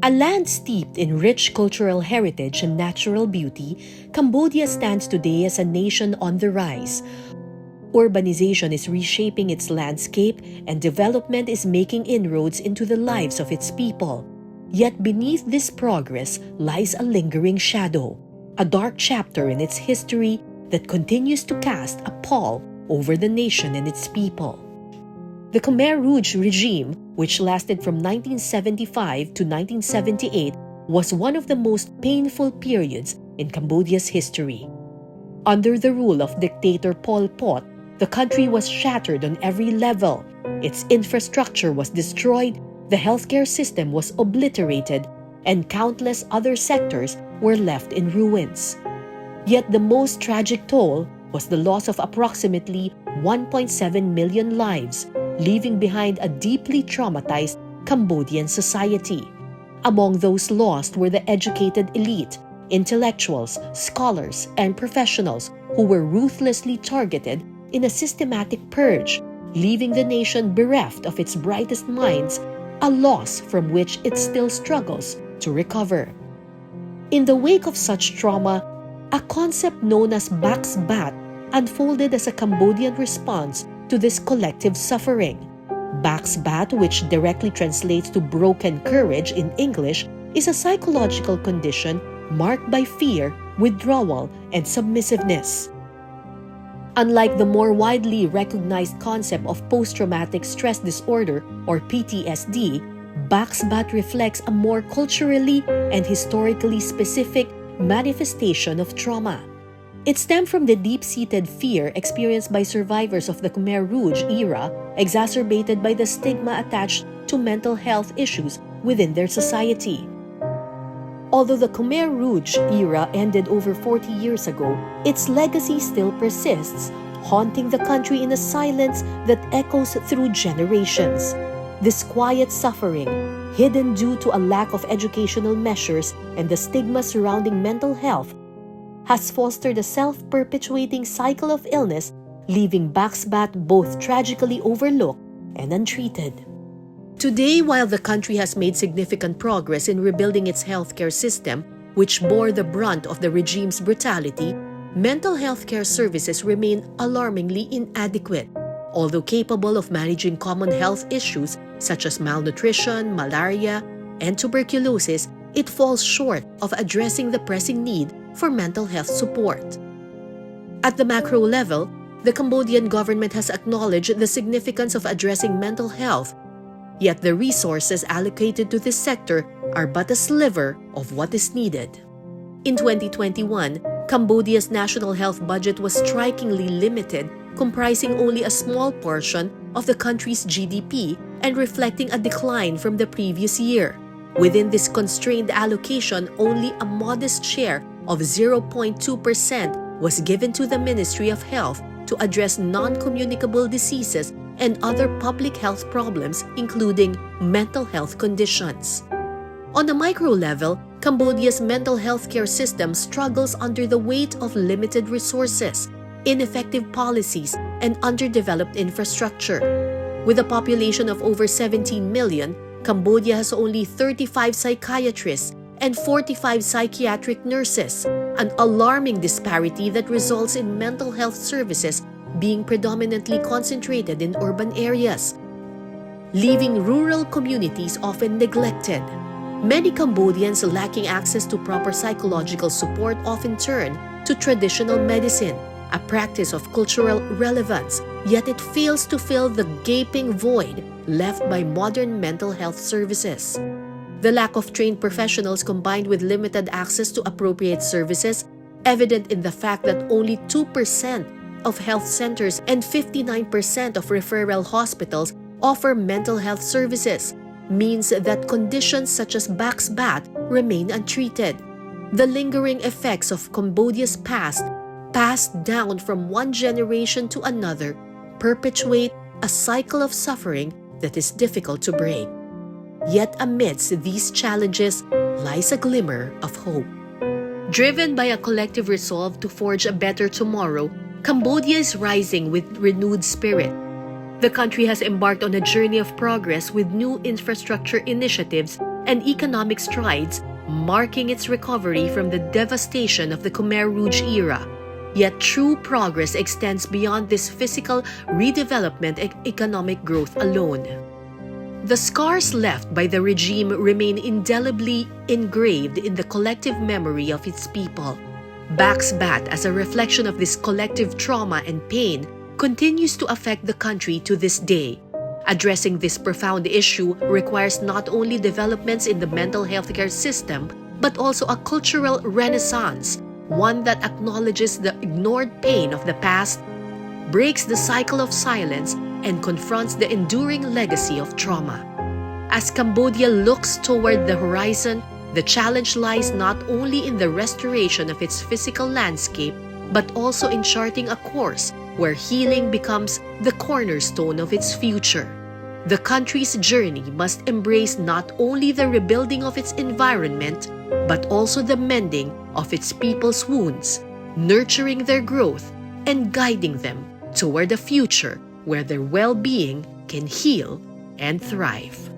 A land steeped in rich cultural heritage and natural beauty, Cambodia stands today as a nation on the rise. Urbanization is reshaping its landscape, and development is making inroads into the lives of its people. Yet beneath this progress lies a lingering shadow, a dark chapter in its history that continues to cast a pall over the nation and its people. The Khmer Rouge regime, which lasted from 1975 to 1978, was one of the most painful periods in Cambodia's history. Under the rule of dictator Pol Pot, the country was shattered on every level. Its infrastructure was destroyed, the healthcare system was obliterated, and countless other sectors were left in ruins. Yet the most tragic toll was the loss of approximately 1.7 million lives, leaving behind a deeply traumatized Cambodian society. Among those lost were the educated elite, intellectuals, scholars, and professionals who were ruthlessly targeted in a systematic purge, leaving the nation bereft of its brightest minds, a loss from which it still struggles to recover. In the wake of such trauma, a concept known as Bax Bat unfolded as a Cambodian response to this collective suffering. Bax Bat, which directly translates to broken courage in English, is a psychological condition marked by fear, withdrawal, and submissiveness. Unlike the more widely recognized concept of post-traumatic stress disorder or PTSD, Bax Bat reflects a more culturally and historically specific manifestation of trauma. It stemmed from the deep-seated fear experienced by survivors of the Khmer Rouge era, exacerbated by the stigma attached to mental health issues within their society. Although the Khmer Rouge era ended over 40 years ago, its legacy still persists, haunting the country in a silence that echoes through generations. This quiet suffering, hidden due to a lack of educational measures and the stigma surrounding mental health, has fostered a self-perpetuating cycle of illness, leaving Bax Bat both tragically overlooked and untreated. Today, while the country has made significant progress in rebuilding its healthcare system, which bore the brunt of the regime's brutality, mental health care services remain alarmingly inadequate. Although capable of managing common health issues such as malnutrition, malaria, and tuberculosis, it falls short of addressing the pressing need for mental health support. At the macro level, the Cambodian government has acknowledged the significance of addressing mental health, yet the resources allocated to this sector are but a sliver of what is needed. In 2021, Cambodia's national health budget was strikingly limited, comprising only a small portion of the country's GDP and reflecting a decline from the previous year. Within this constrained allocation, only a modest share of 0.2% was given to the Ministry of Health to address non-communicable diseases and other public health problems, including mental health conditions. On a micro level, Cambodia's mental health care system struggles under the weight of limited resources, ineffective policies, and underdeveloped infrastructure. With a population of over 17 million, Cambodia has only 35 psychiatrists and 45 psychiatric nurses, an alarming disparity that results in mental health services being predominantly concentrated in urban areas, leaving rural communities often neglected. Many Cambodians lacking access to proper psychological support often turn to traditional medicine, a practice of cultural relevance, yet it fails to fill the gaping void left by modern mental health services. The lack of trained professionals combined with limited access to appropriate services, evident in the fact that only 2% of health centers and 59% of referral hospitals offer mental health services, means that conditions such as Bax Bat remain untreated. The lingering effects of Cambodia's past, passed down from one generation to another, perpetuate a cycle of suffering that is difficult to break. Yet amidst these challenges lies a glimmer of hope. Driven by a collective resolve to forge a better tomorrow, Cambodia is rising with renewed spirit. The country has embarked on a journey of progress with new infrastructure initiatives and economic strides, marking its recovery from the devastation of the Khmer Rouge era. Yet true progress extends beyond this physical redevelopment and economic growth alone. The scars left by the regime remain indelibly engraved in the collective memory of its people. Baxbat, as a reflection of this collective trauma and pain, continues to affect the country to this day. Addressing this profound issue requires not only developments in the mental health care system, but also a cultural renaissance, one that acknowledges the ignored pain of the past, breaks the cycle of silence, and confronts the enduring legacy of trauma. As Cambodia looks toward the horizon, the challenge lies not only in the restoration of its physical landscape, but also in charting a course where healing becomes the cornerstone of its future. The country's journey must embrace not only the rebuilding of its environment, but also the mending of its people's wounds, nurturing their growth, and guiding them toward a future where their well-being can heal and thrive.